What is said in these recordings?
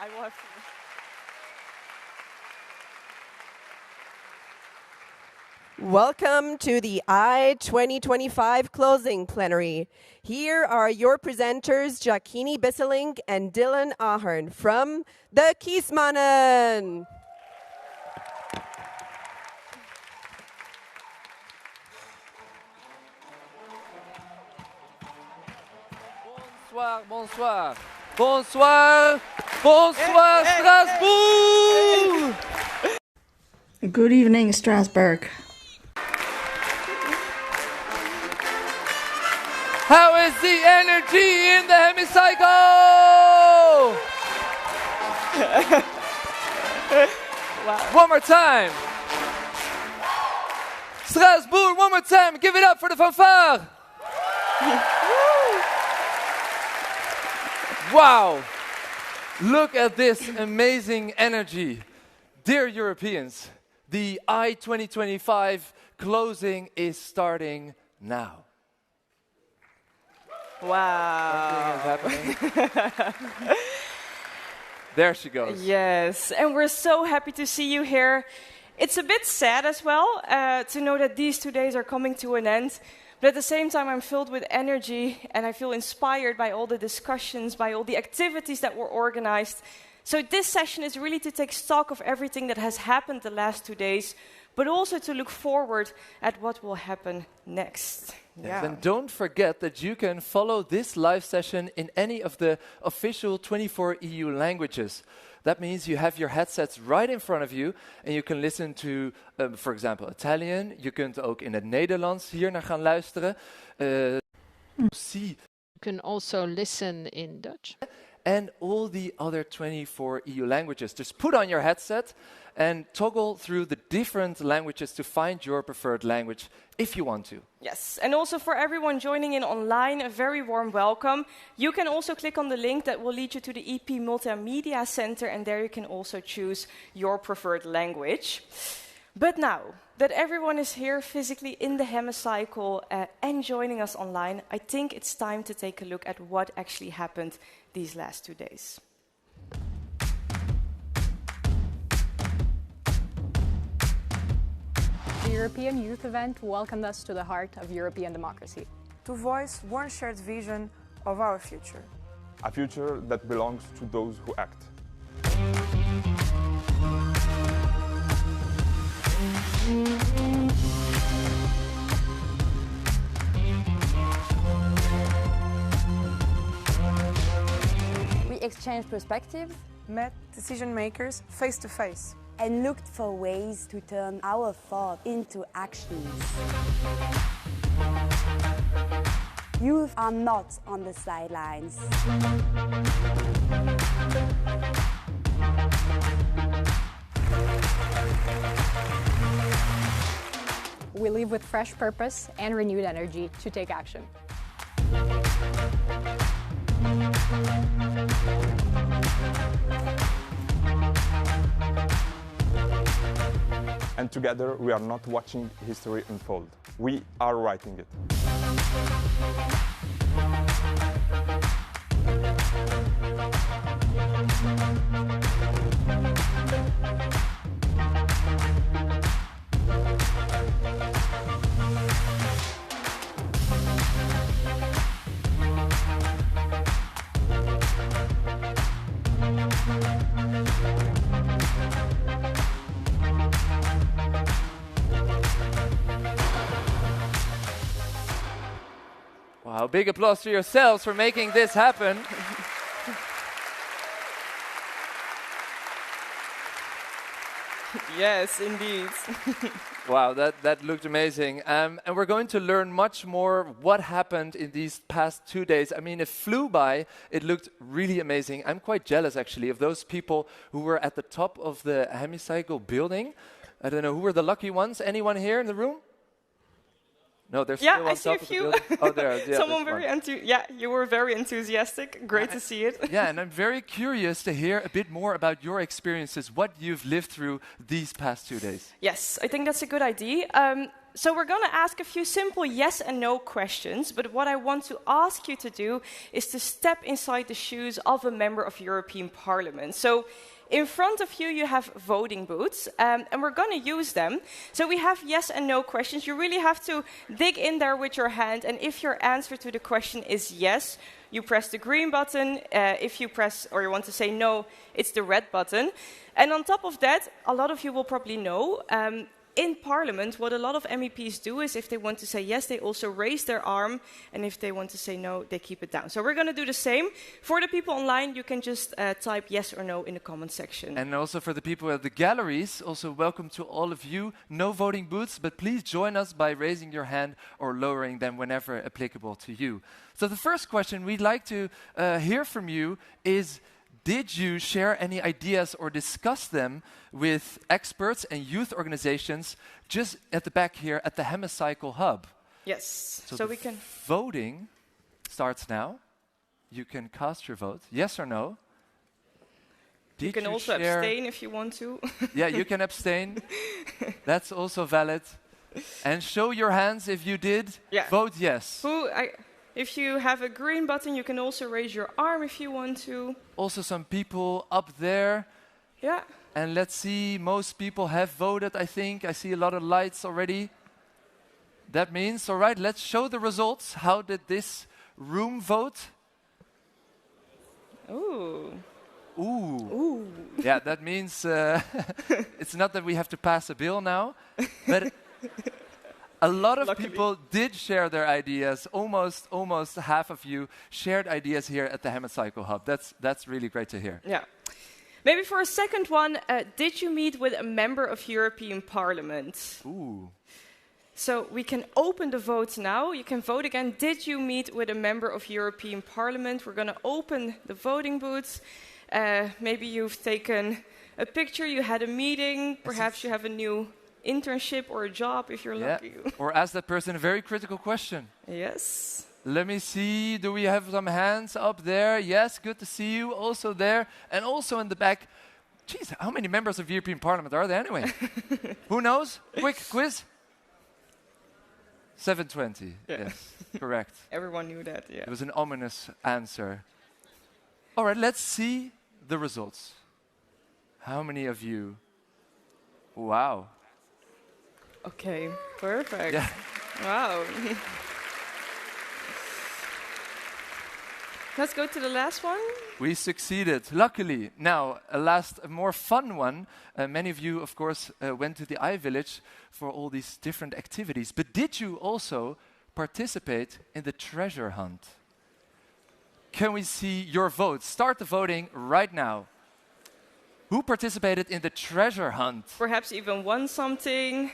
I will have to. Welcome to the I-2025 closing plenary. Here are your presenters, Jacquini Bisseling and Dylan Ahern from the Kiesmannen. Bonsoir, bonsoir. Bonsoir, bonsoir, Strasbourg! Good evening, Strasbourg. How is the energy in the hemicycle? Wow. One more time. Strasbourg, one more time. Give it up for the fanfare. Wow. Look at this amazing energy. Dear Europeans, the I-2025 closing is starting now. Wow. Something is happening. There she goes. Yes, and we're so happy to see you here. It's a bit sad as well to know that these 2 days are coming to an end. But at the same time, I'm filled with energy and I feel inspired by all the discussions, by all the activities that were organized. So this session is really to take stock of everything that has happened the last 2 days, but also to look forward at what will happen next. Yes, and don't forget that you can follow this live session in any of the official 24 EU languages. That means you have your headsets right in front of you and you can listen to, for example, Italian. Je kunt ook in het Nederlands hier naar gaan luisteren. You can also listen in Dutch. And all the other 24 EU languages. Just put on your headset and toggle through the different languages to find your preferred language if you want to. Yes, and also for everyone joining in online, a very warm welcome. You can also click on the link that will lead you to the EP Multimedia Center, and there you can also choose your preferred language. But now that everyone is here physically in the hemicycle and joining us online, I think it's time to take a look at what actually happened these last 2 days. The European Youth Event welcomed us to the heart of European democracy. To voice one shared vision of our future. A future that belongs to those who act. We exchanged perspectives, Met decision makers face to face. and looked for ways to turn our thought into actions. Youth are not on the sidelines. We leave with fresh purpose and renewed energy to take action. And together we are not watching history unfold. We are writing it. Wow, big applause to yourselves for making this happen. Yes, indeed. Wow, that looked amazing. And we're going to learn much more what happened in these past 2 days. I mean, it flew by. It looked really amazing. I'm quite jealous, actually, of those people who were at the top of the hemicycle building. I don't know, who were the lucky ones? Anyone here in the room? No, there's Yeah, still I on see a top of the few. building. Oh, there. Yeah, Someone there's very one. yeah, you were very enthusiastic. Great to see it. Yeah, and I'm very curious to hear a bit more about your experiences, what you've lived through these past 2 days. Yes, I think that's a good idea. So we're going to ask a few simple yes and no questions, but what I want to ask you to do is to step inside the shoes of a member of European Parliament. So in front of you, you have voting booths, and we're going to use them. So we have yes and no questions. You really have to dig in there with your hand, and if your answer to the question is yes, you press the green button. If you press or you want to say no, it's the red button. And on top of that, a lot of you will probably know, in Parliament, what a lot of MEPs do is if they want to say yes, they also raise their arm, and if they want to say no, they keep it down. So we're going to do the same. For the people online, you can just type yes or no in the comment section. And also for the people at the galleries, also welcome to all of you. No voting booths, but please join us by raising your hand or lowering them whenever applicable to you. So the first question we'd like to hear from you is, did you share any ideas or discuss them with experts and youth organizations just at the back here at the Hemicycle Hub? Yes. So we can. Voting starts now. You can cast your vote, yes or no. You can also abstain if you want to. Yeah, you can abstain. That's also valid. And show your hands if you did. Yeah. Vote yes. If you have a green button, you can also raise your arm if you want to. Also some people up there. Yeah. And let's see, most people have voted, I think. I see a lot of lights already. That means, all right, let's show the results. How did this room vote? Ooh. Ooh. Ooh. Yeah, that means it's not that we have to pass a bill now, but a lot of people did share their ideas. Almost half of you shared ideas here at the Hemicycle Hub. That's really great to hear. Yeah. Maybe for a second one, did you meet with a member of European Parliament? Ooh. So we can open the vote now. You can vote again. Did you meet with a member of European Parliament? We're going to open the voting booths. Maybe you've taken a picture, you had a meeting, perhaps you have a new internship or a job if you're lucky. Or ask that person a very critical question. Yes. Let me see, do we have some hands up there? Yes, good to see you. Also there, and also in the back. Jeez, how many members of European Parliament are there anyway? Who knows? Quick quiz. 720. Yeah. Yes, correct. Everyone knew that, yeah. It was an ominous answer. All right, let's see the results. How many of you? Wow. Okay, perfect. Yeah. Wow. Let's go to the last one. We succeeded, luckily. Now, a more fun one. Many of you, of course, went to the iVillage for all these different activities. But did you also participate in the treasure hunt? Can we see your votes? Start the voting right now. Who participated in the treasure hunt? Perhaps even won something.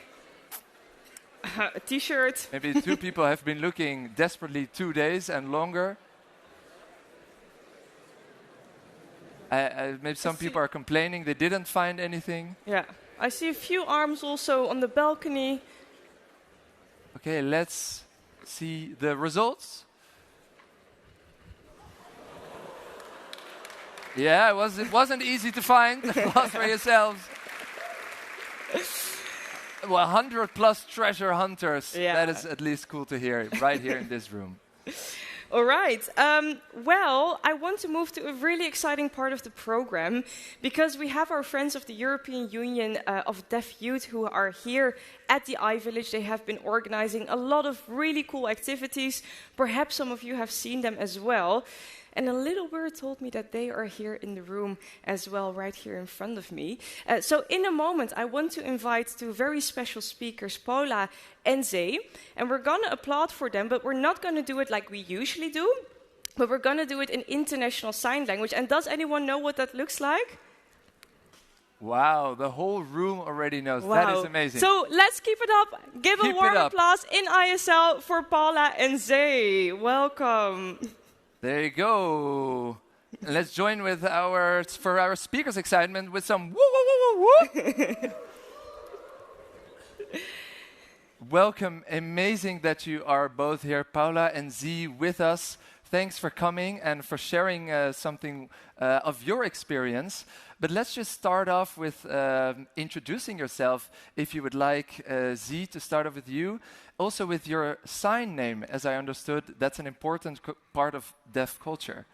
A t-shirt. Maybe 2 people have been looking desperately 2 days and longer. Maybe some people are complaining they didn't find anything. Yeah, I see a few arms also on the balcony. Okay, let's see the results. Yeah, it wasn't easy to find. Lost for yourselves. 100 plus treasure hunters. Yeah. That is at least cool to hear right here in this room. All right. Well, I want to move to a really exciting part of the program because we have our friends of the European Union of Deaf Youth who are here at the iVillage. They have been organizing a lot of really cool activities. Perhaps some of you have seen them as well. And a little bird told me that they are here in the room as well, right here in front of me. So in a moment, I want to invite 2 very special speakers, Paula and Zee. And we're going to applaud for them, but we're not going to do it like we usually do. But we're going to do it in international sign language. And does anyone know what that looks like? Wow, the whole room already knows. Wow. That is amazing. So let's keep it up. Give a warm applause in ISL for Paula and Zee. Welcome. There you go. And let's join with our speakers' excitement with some woo woo woo woo. Welcome. Amazing that you are both here, Paula and Zee, with us. thanks for coming and for sharing something of your experience. But let's just start off with introducing yourself, if you would like. Z, to start off with you. Also with your sign name, as I understood, that's an important part of deaf culture.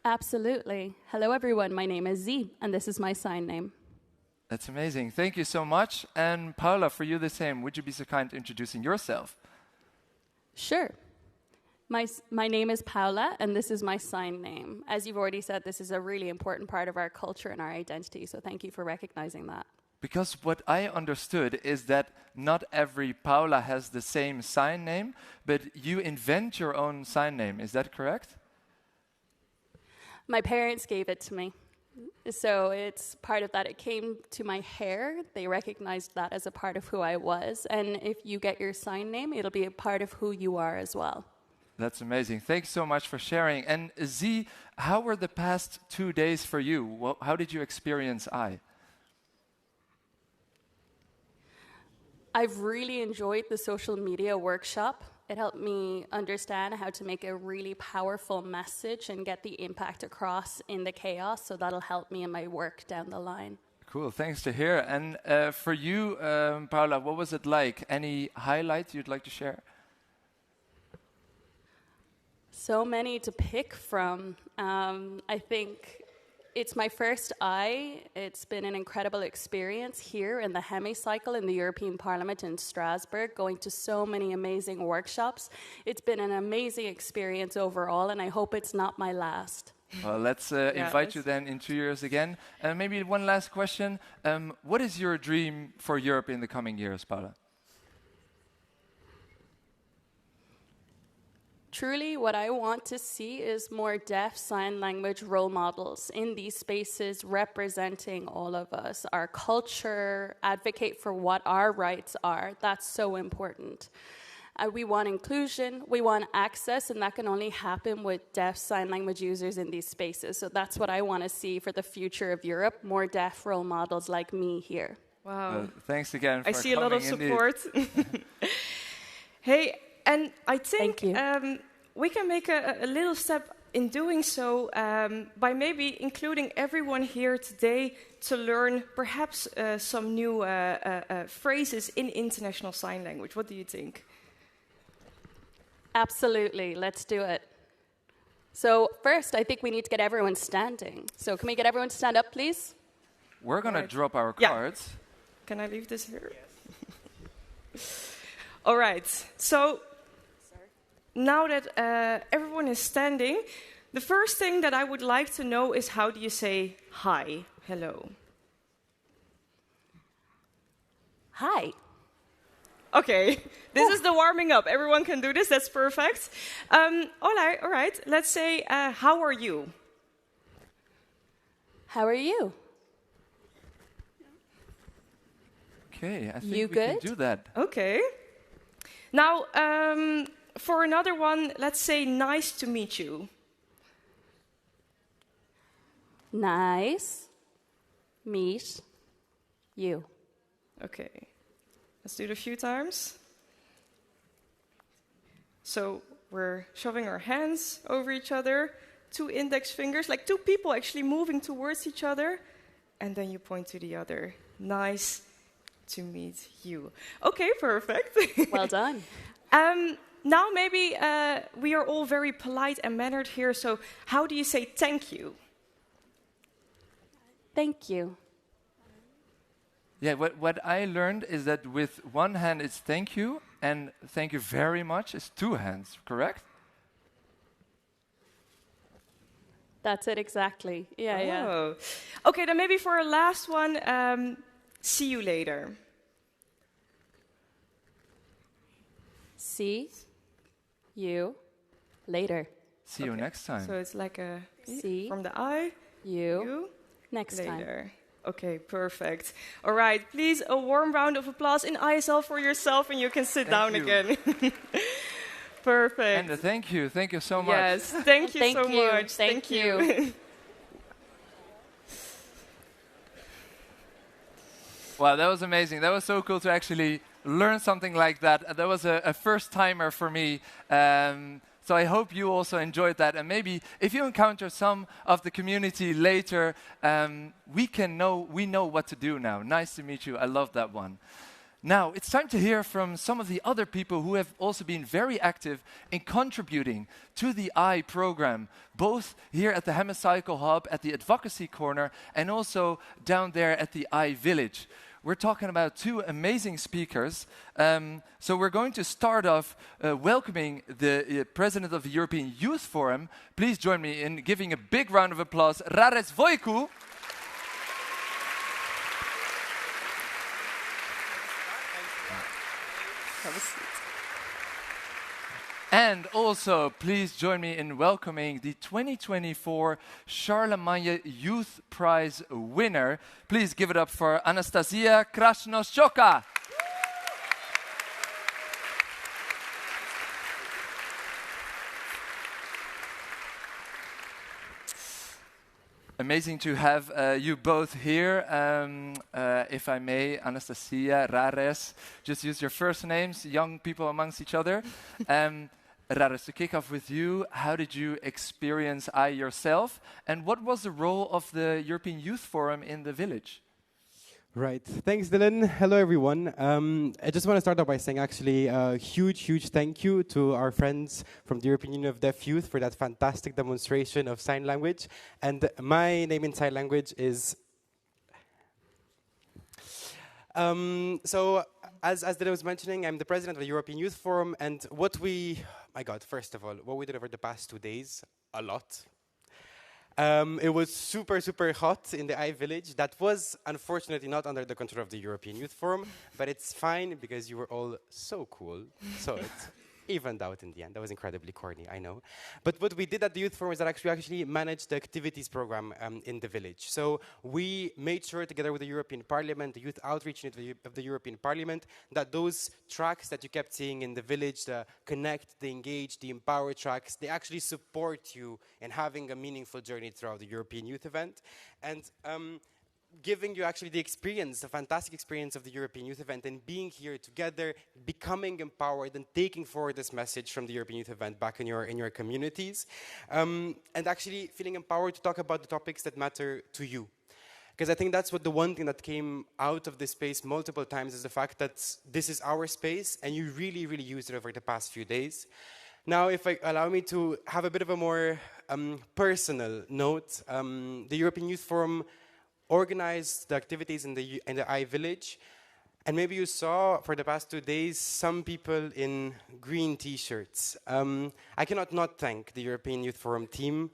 Absolutely. Hello, everyone. My name is Z, and this is my sign name. That's amazing. Thank you so much. And Paula, for you the same. Would you be so kind introducing yourself? Sure. My name is Paula, and this is my sign name. As you've already said, this is a really important part of our culture and our identity, so thank you for recognizing that. Because what I understood is that not every Paula has the same sign name, but you invent your own sign name. Is that correct? My parents gave it to me. So it's part of that. It came to my hair. They recognized that as a part of who I was. And if you get your sign name, it'll be a part of who you are as well. That's amazing. Thanks so much for sharing. And Z, how were the past 2 days for you? How did you experience I? I've really enjoyed the social media workshop. It helped me understand how to make a really powerful message and get the impact across in the chaos, so that'll help me in my work down the line. Cool, thanks to hear. And for you, Paula, what was it like? Any highlights you'd like to share? So many to pick from. I think it's my first I. It's been an incredible experience here in the hemicycle in the European Parliament in Strasbourg, going to so many amazing workshops. It's been an amazing experience overall, and I hope it's not my last. Well, let's invite you then in 2 years again. Maybe one last question. What is your dream for Europe in the coming years, Paula? Truly, what I want to see is more deaf sign language role models in these spaces representing all of us, our culture, advocate for what our rights are. That's so important. We want inclusion, we want access, and that can only happen with deaf sign language users in these spaces. So that's what I want to see for the future of Europe, more deaf role models like me here. Wow. Thanks again for I see a lot of indeed. support. Hey, and I think we can make a little step in doing so by maybe including everyone here today to learn perhaps some new phrases in international sign language. What do you think? Absolutely, let's do it. So first, I think we need to get everyone standing. So can we get everyone to stand up, please? We're going to drop our cards. Can I leave this here? Yes. All right, so now that everyone is standing, the first thing that I would like to know is how do you say hi, hello? Hi. Okay, this is the warming up. Everyone can do this, that's perfect. All right, let's say, how are you? How are you? Okay, I think you we good? can do that. Okay. Now, for another one, let's say nice to meet you. Nice meet you. Okay, let's do it a few times. So we're shoving our hands over each other, 2 index fingers, like 2 people actually moving towards each other, and then you point to the other. Nice to meet you. Okay, perfect. Well done. Now maybe we are all very polite and mannered here, so how do you say thank you? Thank you. Yeah, what I learned is that with one hand it's thank you, and thank you very much is 2 hands, correct? That's it exactly. Yeah. Okay, then maybe for our last one, see you later. See you later. See you next time. So it's like a see from the I, you next later. time. Okay, perfect. All right, please a warm round of applause in ISL for yourself, and you can sit down again. Perfect. And thank you so much. Yes, thank you so much. Thank you. Wow, that was amazing. That was so cool to actually learn something like that. That was a first-timer for me. So I hope you also enjoyed that. And maybe if you encounter some of the community later, we know what to do now. Nice to meet you. I love that one. Now, it's time to hear from some of the other people who have also been very active in contributing to the I program, both here at the Hemicycle Hub, at the Advocacy Corner, and also down there at the I Village. We're talking about two amazing speakers. So we're going to start off welcoming the president of the European Youth Forum. Please join me in giving a big round of applause, Rares Voicu. And also, please join me in welcoming the 2024 Charlemagne Youth Prize winner. Please give it up for Anastasia Krasnoshchoka. Amazing to have you both here. If I may, Anastasia, Rares, just use your first names, young people amongst each other. Rares, to kick off with you, how did you experience I yourself? And what was the role of the European Youth Forum in the village? Right. Thanks, Dylan. Hello, everyone. I just want to start off by saying actually a huge thank you to our friends from the European Union of Deaf Youth for that fantastic demonstration of sign language. And my name in sign language is... So, as Dylan was mentioning, I'm the president of the European Youth Forum, and what we... My God, first of all, what we did over the past 2 days, a lot. It was super hot in the I Village. That was unfortunately not under the control of the European Youth Forum, but it's fine because you were all so cool. So it evened out in the end. That was incredibly corny, I know. But what we did at the Youth Forum is that actually managed the activities program in the village. So we made sure, together with the European Parliament, the Youth Outreach Unit of the European Parliament, that those tracks that you kept seeing in the village, the Connect, the Engage, the Empower tracks, they actually support you in having a meaningful journey throughout the European Youth event. And giving you actually the experience, the fantastic experience of the European Youth event, and being here together, becoming empowered and taking forward this message from the European Youth event back in your communities, and actually feeling empowered to talk about the topics that matter to you. Because I think that's what the one thing that came out of this space multiple times is the fact that this is our space, and you really used it over the past few days. Now, if I allow me to have a bit of a more personal note, the European Youth Forum organized the activities in the I Village, and maybe you saw for the past 2 days some people in green t-shirts. I cannot not thank the European Youth Forum team,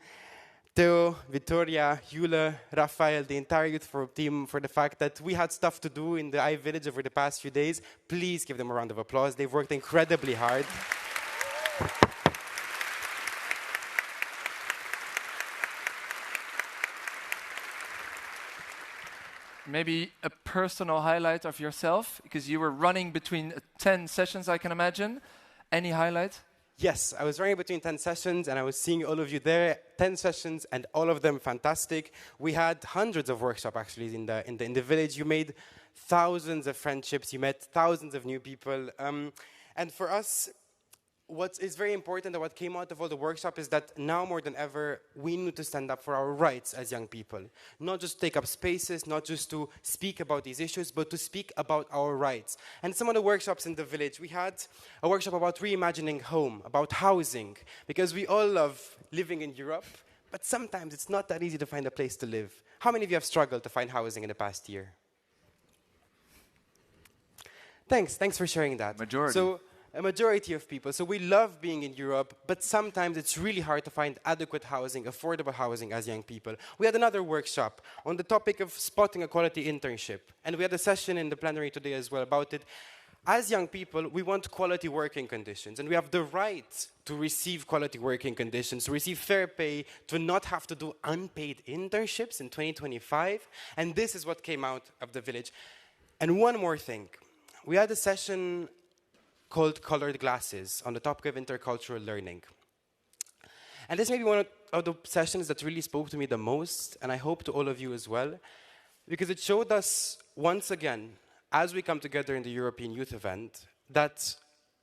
Theo, Vittoria, Jule, Rafael, the entire Youth Forum team, for the fact that we had stuff to do in the I Village over the past few days. Please give them a round of applause. They've worked incredibly hard. Maybe a personal highlight of yourself, because you were running between 10 sessions, I can imagine. Any highlight? Yes, I was running between 10 sessions, and I was seeing all of you there. 10 sessions, and all of them fantastic. We had hundreds of workshops, actually, in the village. You made thousands of friendships. You met thousands of new people. And for us, what is very important and what came out of all the workshop is that now more than ever, we need to stand up for our rights as young people. Not just take up spaces, not just to speak about these issues, but to speak about our rights. And some of the workshops in the village, we had a workshop about reimagining home, about housing, because we all love living in Europe, but sometimes it's not that easy to find a place to live. How many of you have struggled to find housing in the past year? Thanks for sharing that. Majority. So, a majority of people. So we love being in Europe, but sometimes it's really hard to find adequate housing, affordable housing as young people. We had another workshop on the topic of spotting a quality internship. And we had a session in the plenary today as well about it. As young people, we want quality working conditions, and we have the right to receive quality working conditions, to receive fair pay, to not have to do unpaid internships in 2025. And this is what came out of the village. And one more thing. We had a session called Colored Glasses on the topic of intercultural learning. And this may be one of the sessions that really spoke to me the most, and I hope to all of you as well, because it showed us once again as we come together in the European Youth event, that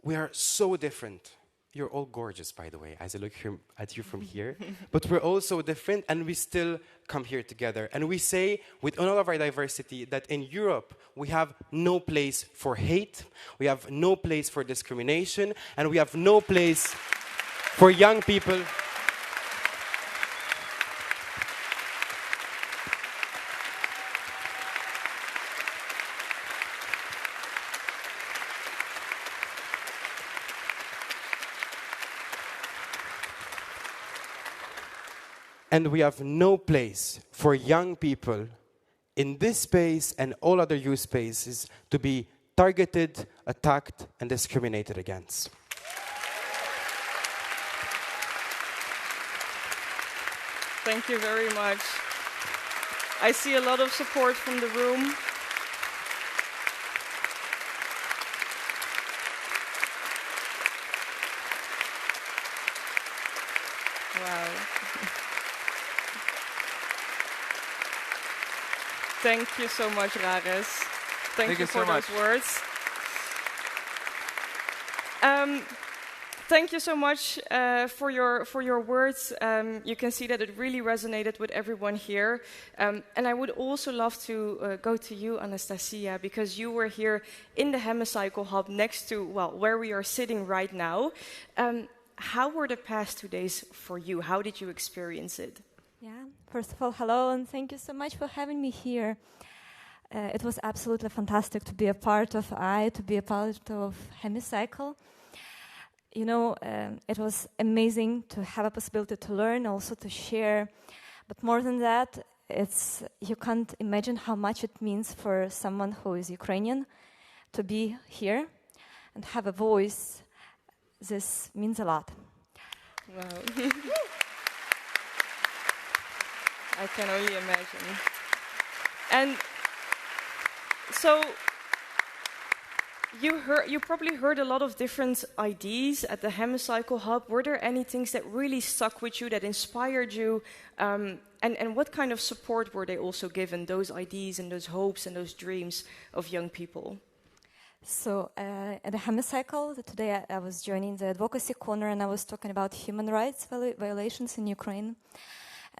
we are so different. You're all gorgeous, by the way, as I look at you from here. But we're all so different, and we still come here together. And we say, with all of our diversity, that in Europe, we have no place for hate, we have no place for discrimination, and we have no place for young people. And we have no place for young people in this space and all other youth spaces to be targeted, attacked, and discriminated against. Thank you very much. I see a lot of support from the room. Wow. Thank you so much, Rares. Thank you for so those much. words. Thank you so much for your words. You can see that it really resonated with everyone here. And I would also love to go to you, Anastasia, because you were here in the Hemicycle Hub next to, well, where we are sitting right now. How were the past 2 days for you? How did you experience it? Yeah, first of all, hello, and thank you so much for having me here. It was absolutely fantastic to be a part of to be a part of Hemicycle. You know, it was amazing to have a possibility to learn, also to share. But more than that, you can't imagine how much it means for someone who is Ukrainian to be here and have a voice. This means a lot. Wow. I can only imagine. And so you probably heard a lot of different ideas at the Hemicycle Hub. Were there any things that really stuck with you, that inspired you? And what kind of support were they also given, those ideas and those hopes and those dreams of young people? So at the Hemicycle, today I was joining the advocacy corner, and I was talking about human rights violations in Ukraine.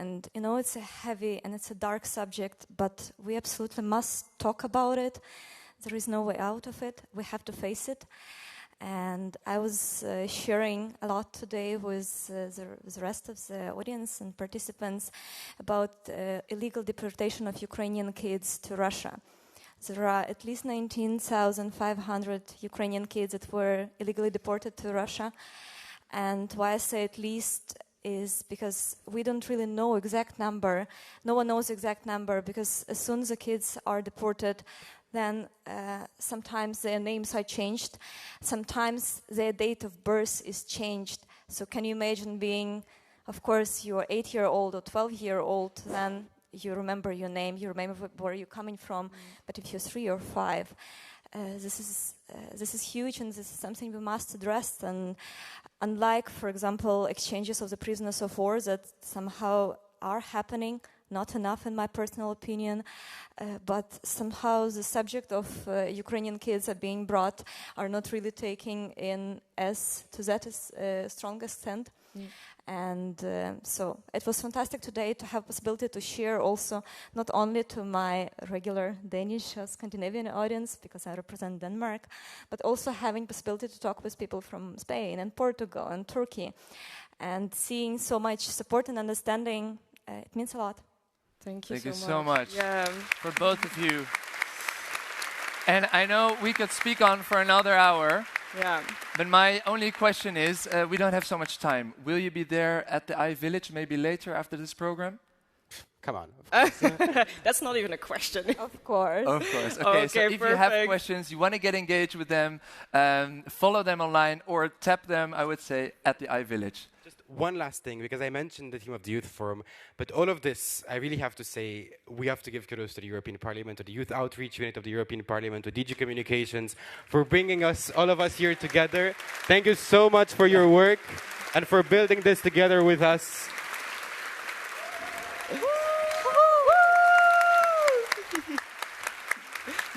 And, you know, it's a heavy and it's a dark subject, but we absolutely must talk about it. There is no way out of it. We have to face it. And I was sharing a lot today with the rest of the audience and participants about illegal deportation of Ukrainian kids to Russia. There are at least 19,500 Ukrainian kids that were illegally deported to Russia. And why I say at least is because we don't really know exact number. No one knows exact number, because as soon as the kids are deported, then sometimes their names are changed. Sometimes their date of birth is changed. So can you imagine being, of course, you're 8-year-old or 12-year-old, then you remember your name, you remember where you're coming from. But if you're 3 or 5, this is huge, and this is something we must address. And unlike, for example, exchanges of the prisoners of war that somehow are happening, not enough in my personal opinion, but somehow the subject of Ukrainian kids are being brought are not really taking in as strong extent. And so it was fantastic today to have possibility to share also not only to my regular Danish or Scandinavian audience, because I represent Denmark, but also having possibility to talk with people from Spain and Portugal and Turkey, and seeing so much support and understanding. It means a lot. Thank you Thank so you so much Yeah. for both of you. And I know we could speak on for another hour. Yeah. But my only question is, we don't have so much time. Will you be there at the iVillage maybe later after this program? Come on. That's not even a question. Of course. Of course. Okay, so if you have questions, you want to get engaged with them, follow them online or tap them, I would say, at the iVillage. Just one last thing, because I mentioned the theme of the Youth Forum, but all of this, I really have to say, we have to give kudos to the European Parliament, to the Youth Outreach Unit of the European Parliament, to DG Communications, for bringing us, all of us here together. Thank you so much for your work and for building this together with us.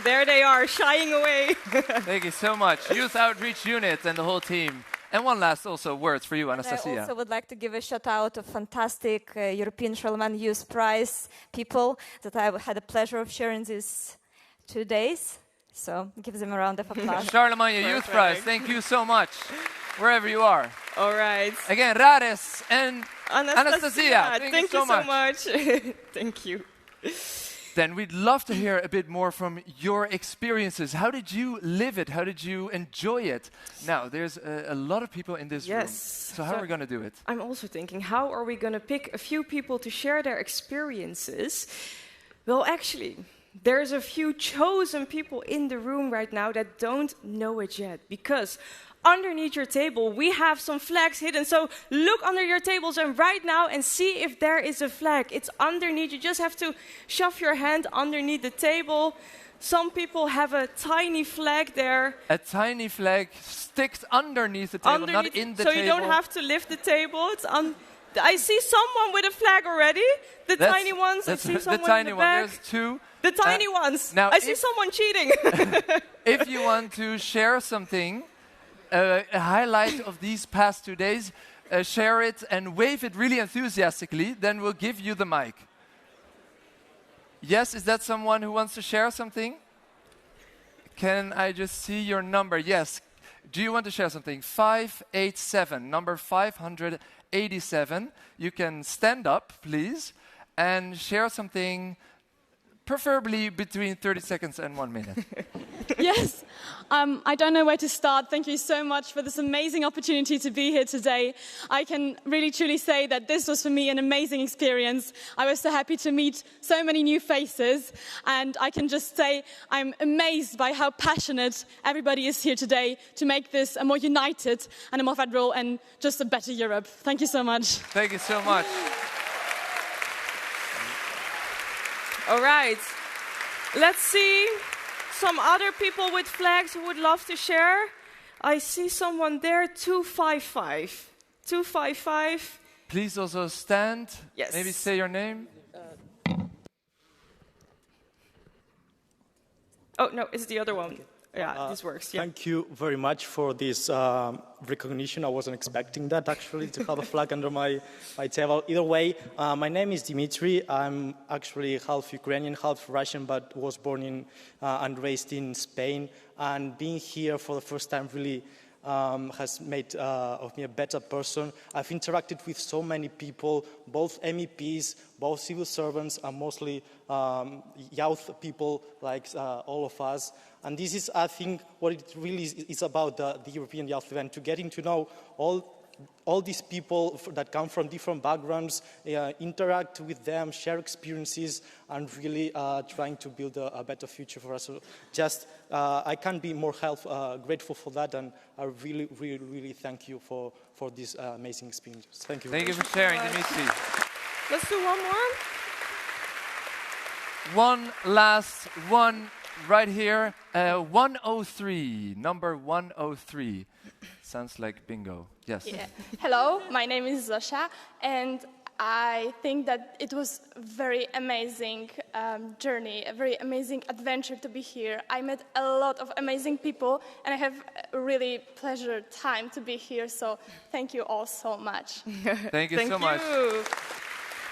There they are, shying away. Thank you so much. Youth Outreach Unit and the whole team. And one last also words for you, I Anastasia. also would like to give a shout out to fantastic European Charlemagne Youth Prize people that I had the pleasure of sharing these 2 days. So give them a round of applause. Charlemagne Youth Prize, thank you so much, wherever you are. All right. Again, Rares and Anastasia, thank you so much. Thank you. Then we'd love to hear a bit more from your experiences. How did you live it? How did you enjoy it? Now, there's a lot of people in this room. So how are we going to do it? I'm also thinking, how are we going to pick a few people to share their experiences? Well, actually, there's a few chosen people in the room right now that don't know it yet, because underneath your table, we have some flags hidden. So look under your tables and right now and see if there is a flag. It's underneath. You just have to shove your hand underneath the table. Some people have a tiny flag there. A tiny flag sticks underneath the table, not in the table. So you don't have to lift the table. I see someone with a flag already. The tiny ones. I see someone the tiny in the back. one. There's two. The tiny ones. Now I see someone cheating. If you want to share something, a highlight of these past 2 days, share it and wave it really enthusiastically, then we'll give you the mic. Yes, is that someone who wants to share something? Can I just see your number? Yes. Do you want to share something? 587, number 587. You can stand up, please, and share something, preferably between 30 seconds and 1 minute. Yes, I don't know where to start. Thank you so much for this amazing opportunity to be here today. I can really truly say that this was for me an amazing experience. I was so happy to meet so many new faces, and I can just say I'm amazed by how passionate everybody is here today to make this a more united and a more federal and just a better Europe. Thank you so much. Thank you so much. All right. Let's see some other people with flags who would love to share. I see someone there, 255. 255. Please also stand. Yes. Maybe say your name. Oh, no, it's the other one. Yeah, this works. Yeah. Thank you very much for this recognition. I wasn't expecting that, actually, to have a flag under my table. Either way, my name is Dimitri. I'm actually half Ukrainian, half Russian, but was born in and raised in Spain. And being here for the first time really has made of me a better person. I've interacted with so many people, both MEPs, both civil servants, and mostly youth people like all of us. And this is, I think, what it really is about the European Youth Event, to getting to know all these people that come from different backgrounds, interact with them, share experiences, and really trying to build a better future for us. So just, I can't be more grateful for that, and I really, really, really thank you for this amazing experience. Thank you. Thank you for sharing, Dimitri. Let's do one more. One last one right here. 103, number 103. Sounds like bingo. Yes. Yeah. Hello, my name is Zosha, and I think that it was a very amazing journey, a very amazing adventure to be here. I met a lot of amazing people, and I have a really pleasure time to be here, so thank you all so much. Thank you so much.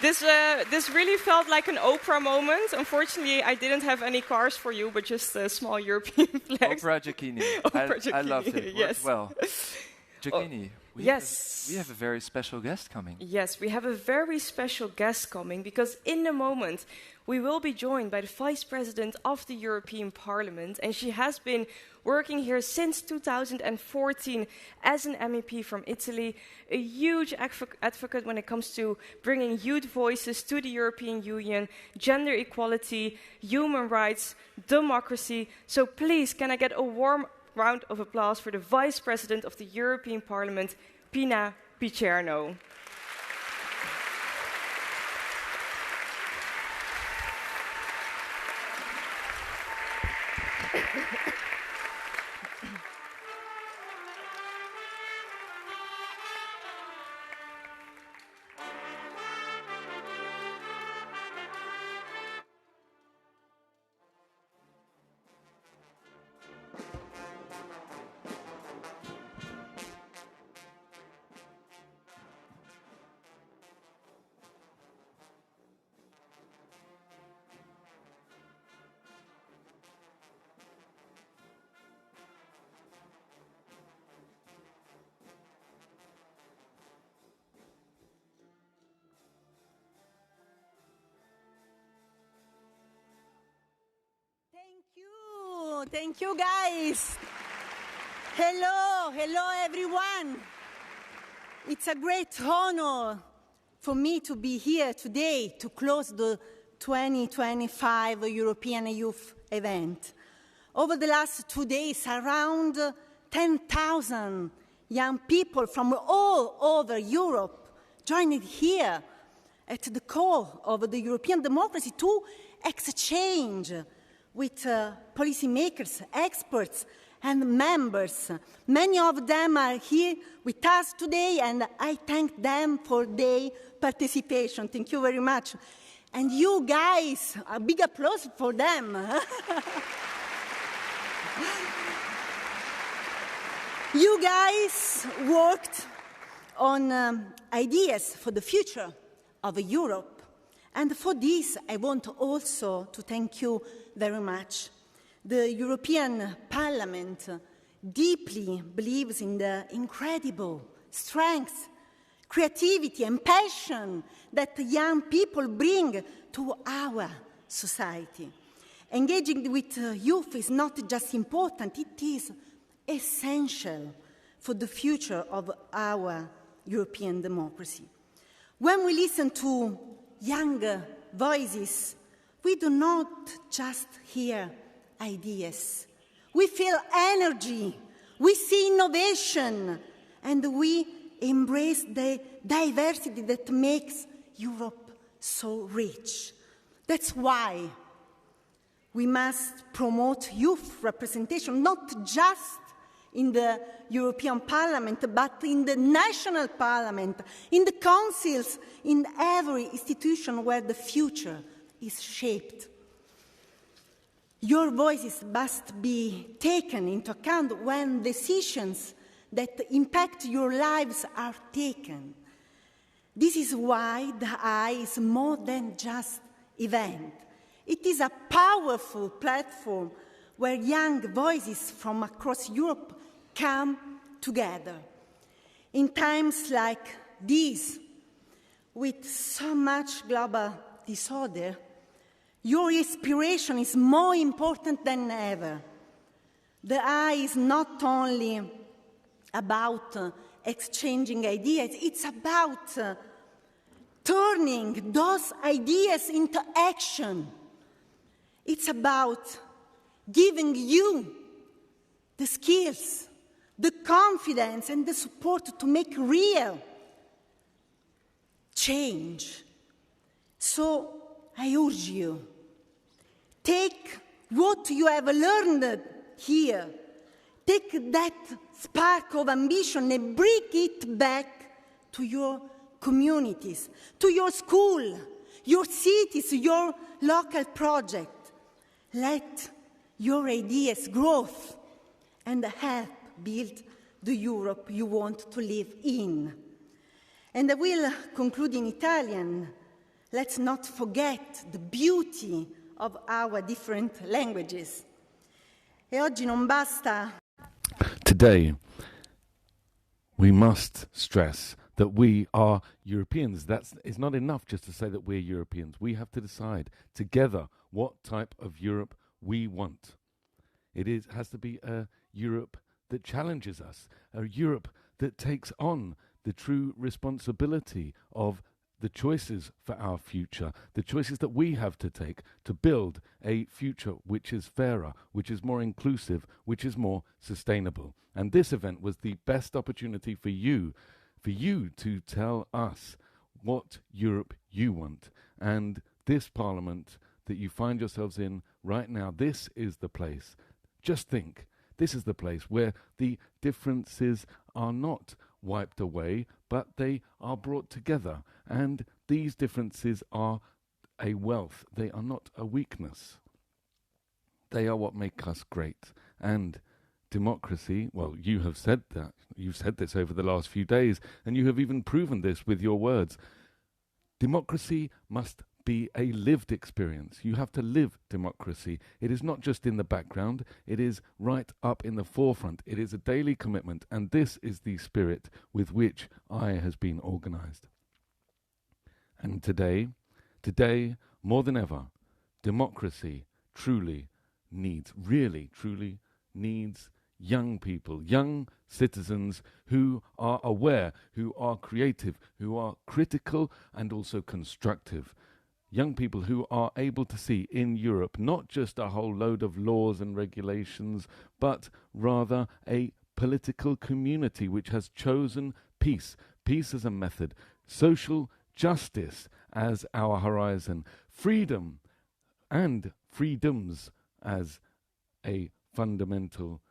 This really felt like an Oprah moment. Unfortunately, I didn't have any cars for you, but just small European flags. Oprah Giacchini. I loved it. Yes. Worked well. Giacchini, we have a very special guest coming. Yes, we have a very special guest coming, because in a moment we will be joined by the Vice President of the European Parliament, and she has been working here since 2014 as an MEP from Italy, a huge advocate when it comes to bringing youth voices to the European Union, gender equality, human rights, democracy. So please, can I get a warm round of applause for the Vice President of the European Parliament, Pina Picierno. Thank you, guys. Hello, everyone. It's a great honor for me to be here today to close the 2025 European Youth event. Over the last 2 days, around 10,000 young people from all over Europe joined here at the core of the European democracy to exchange with policymakers, experts, and members. Many of them are here with us today, and I thank them for their participation. Thank you very much. And you guys, a big applause for them. You guys worked on ideas for the future of Europe. And for this, I want also to thank you very much. The European Parliament deeply believes in the incredible strength, creativity, and passion that young people bring to our society. Engaging with youth is not just important, it is essential for the future of our European democracy. When we listen to young voices, we do not just hear ideas. We feel energy, we see innovation, and we embrace the diversity that makes Europe so rich. That's why we must promote youth representation, not just in the European Parliament, but in the national parliament, in the councils, in every institution where the future is shaped. Your voices must be taken into account when decisions that impact your lives are taken. This is why the Eye is more than just an event. It is a powerful platform where young voices from across Europe come together. In times like these, with so much global disorder, your inspiration is more important than ever. The Eye is not only about exchanging ideas, it's about turning those ideas into action. It's about giving you the skills, the confidence, and the support to make real change. So I urge you, take what you have learned here, take that spark of ambition and bring it back to your communities, to your school, your cities, your local project. Let your ideas grow and help build the Europe you want to live in. And I will conclude in Italian. Let's not forget the beauty of our different languages. E oggi non basta. Today, we must stress that we are Europeans. It's not enough just to say that we're Europeans. We have to decide together what type of Europe we want. It has to be a Europe that challenges us, a Europe that takes on the true responsibility of the choices for our future, the choices that we have to take to build a future which is fairer, which is more inclusive, which is more sustainable. And this event was the best opportunity for you to tell us what Europe you want. And this Parliament that you find yourselves in right now, this is the place. Just think, this is the place where the differences are not wiped away, but they are brought together. And these differences are a wealth. They are not a weakness. They are what make us great. And democracy, well, you have said that. You've said this over the last few days, and you have even proven this with your words. Democracy must be a lived experience. You have to live democracy. It is not just in the background, it is right up in the forefront. It is a daily commitment, and this is the spirit with which I has been organized. And today, more than ever, democracy truly needs, really, truly needs young people, young citizens who are aware, who are creative, who are critical and also constructive. Young people who are able to see in Europe not just a whole load of laws and regulations, but rather a political community which has chosen peace, peace as a method, social justice as our horizon, freedom and freedoms as a fundamental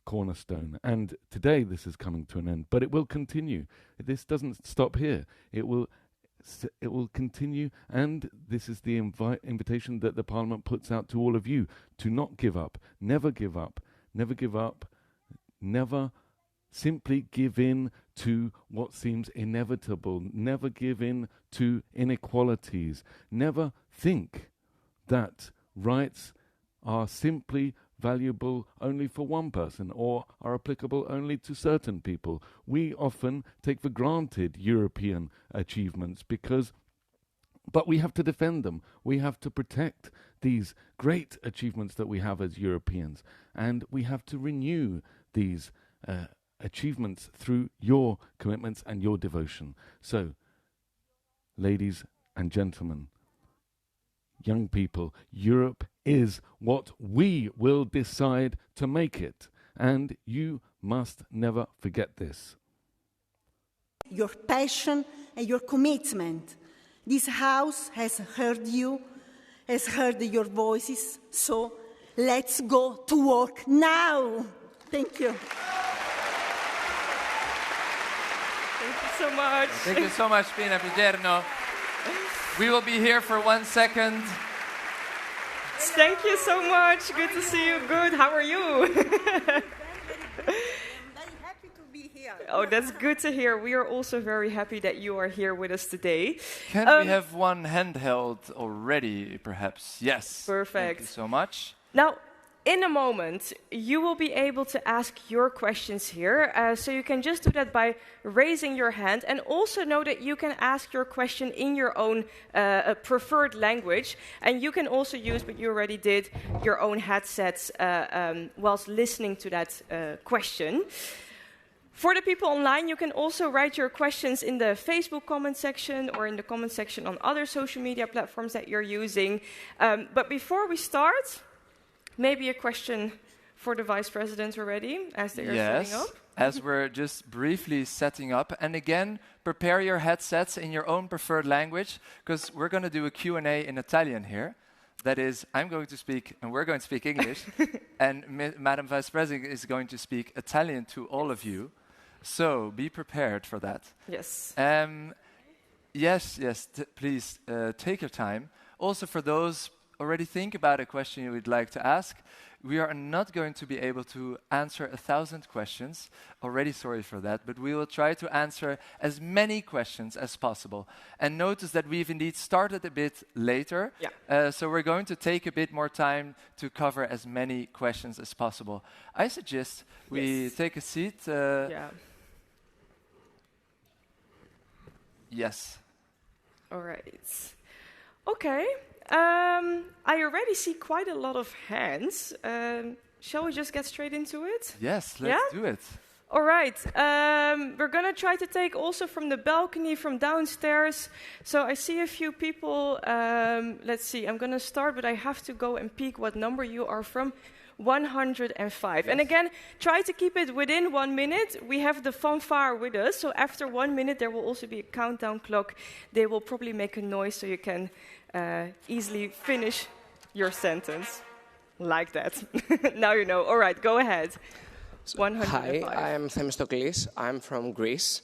cornerstone. And today this is coming to an end, but it will continue. This doesn't stop here. It will continue, and this is the invitation that the Parliament puts out to all of you, to not give up, never give up, never give up, never simply give in to what seems inevitable, never give in to inequalities, never think that rights are simply valuable only for one person or are applicable only to certain people. We often take for granted European achievements but we have to defend them. We have to protect these great achievements that we have as Europeans, and we have to renew these achievements through your commitments and your devotion. So, ladies and gentlemen, young people, Europe is what we will decide to make it. And you must never forget this. Your passion and your commitment. This house has heard you, has heard your voices, so let's go to work now. Thank you. Thank you so much. Thank you so much, Pina, Picierno. We will be here for 1 second. Thank you so much. Good to see you. Good. How are you? Oh, that's good to hear. We are also very happy that you are here with us today. Can we have one handheld already, perhaps? Yes. Perfect. Thank you so much. Now, in a moment, you will be able to ask your questions here. So you can just do that by raising your hand. And also know that you can ask your question in your own preferred language. And you can also use, but you already did, your own headsets whilst listening to that question. For the people online, you can also write your questions in the Facebook comment section or in the comment section on other social media platforms that you're using. But before we start, maybe a question for the Vice President already, as they are setting up. As we're just briefly setting up. And again, prepare your headsets in your own preferred language, because we're going to do a Q&A in Italian here. That is, I'm going to speak, and we're going to speak English, and Madam Vice President is going to speak Italian to all of you. So be prepared for that. Yes. Please take your time. Also, for those already think about a question you would like to ask, we are not going to be able to answer 1,000 questions. Already sorry for that, but we will try to answer as many questions as possible. And notice that we've indeed started a bit later. Yeah. So we're going to take a bit more time to cover as many questions as possible. I suggest we take a seat. Yes. All right. Okay. I already see quite a lot of hands. Shall we just get straight into it? Yes, let's do it. All right. We're going to try to take also from the balcony, from downstairs. So I see a few people. Let's see. I'm going to start, but I have to go and peek what number you are from. 105. Yes. And again, try to keep it within 1 minute. We have the fanfare with us. So after 1 minute, there will also be a countdown clock. They will probably make a noise so you can easily finish your sentence like that. Now you know. All right, go ahead. 105. Hi, I'm Themistoklis. I'm from Greece.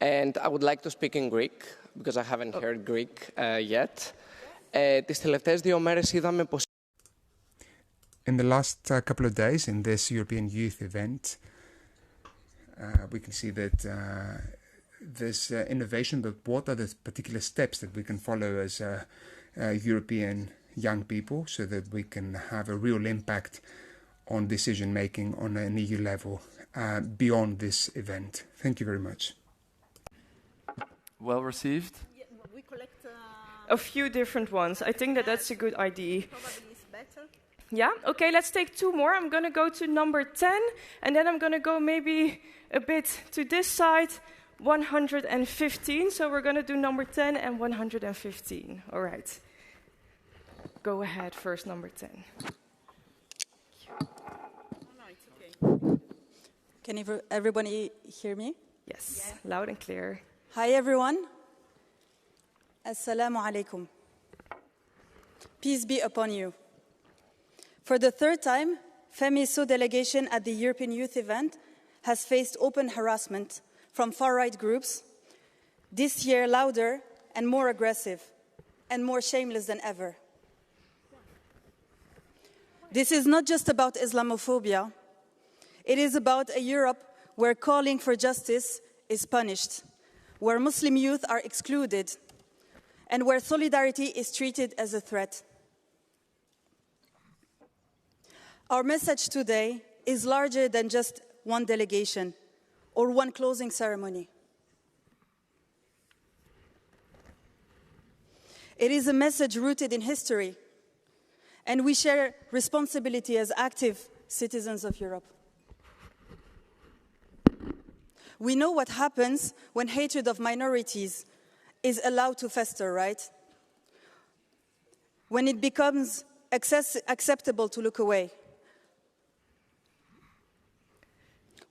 And I would like to speak in Greek, because I haven't heard Greek yet. Τις τελευταίες 2 μέρες είδαμε πως In the last couple of days in this European Youth event, we can see that there's innovation, but what are the particular steps that we can follow as European young people so that we can have a real impact on decision-making on an EU level beyond this event? Thank you very much. Well received. Yeah, we collect a few different ones. I think that that's a good idea. Probably it's better. Yeah? Okay, let's take 2 more. I'm going to go to number 10, and then I'm going to go maybe a bit to this side, 115. So we're going to do number 10 and 115. All right. Go ahead first, number 10. Can everybody hear me? Yes, loud and clear. Hi, everyone. Assalamu alaikum. Peace be upon you. For the 3rd time, FEMISO delegation at the European Youth Event has faced open harassment from far-right groups, this year louder and more aggressive and more shameless than ever. This is not just about Islamophobia. It is about a Europe where calling for justice is punished, where Muslim youth are excluded, and where solidarity is treated as a threat. Our message today is larger than just one delegation or one closing ceremony. It is a message rooted in history, and we share responsibility as active citizens of Europe. We know what happens when hatred of minorities is allowed to fester, right? When it becomes acceptable to look away.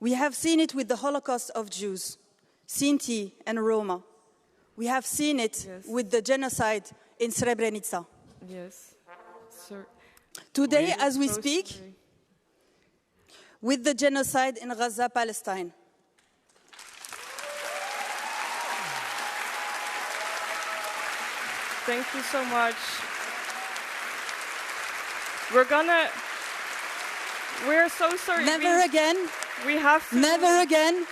We have seen it with the Holocaust of Jews, Sinti and Roma. We have seen it with the genocide in Srebrenica. Yes, sir. Today, Really as we so speak, sorry. with the genocide in Gaza, Palestine. Thank you so much. We're so sorry. Never again. We have to. Never again.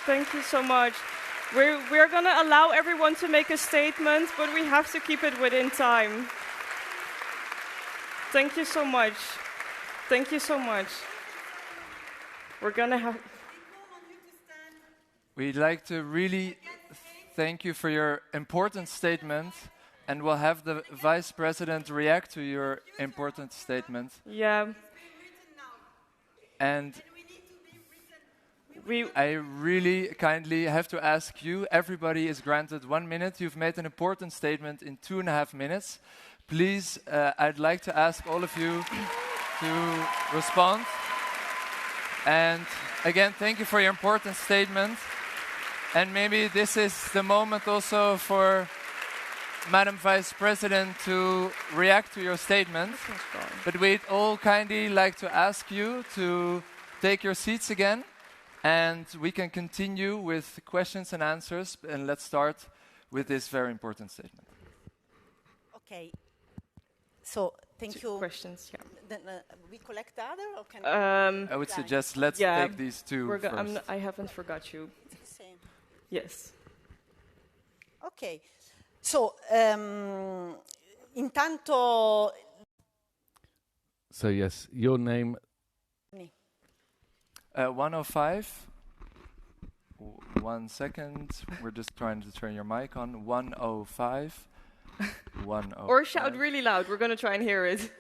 Thank you so much. We're going to allow everyone to make a statement, but we have to keep it within time. Thank you so much. Thank you so much. We're going to have... We'd like to really thank you for your important statement, and we'll have the Vice President react to your important statement. Yeah. And I really kindly have to ask you, everybody is granted 1 minute. You've made an important statement in 2.5 minutes. Please, I'd like to ask all of you to respond. And again, thank you for your important statement. And maybe this is the moment also for Madam Vice President to react to your statement. But we'd all kindly like to ask you to take your seats again. And we can continue with questions and answers. And let's start with this very important statement. Okay. So, thank you. Questions, yeah. Then we collect the other, or can I would suggest let's take these two first. I haven't forgot you. Same. Yes. Okay. So, intanto... So, yes, your name... 105. 1 second. We're just trying to turn your mic on. 105. 105. Or shout really loud. We're going to try and hear it.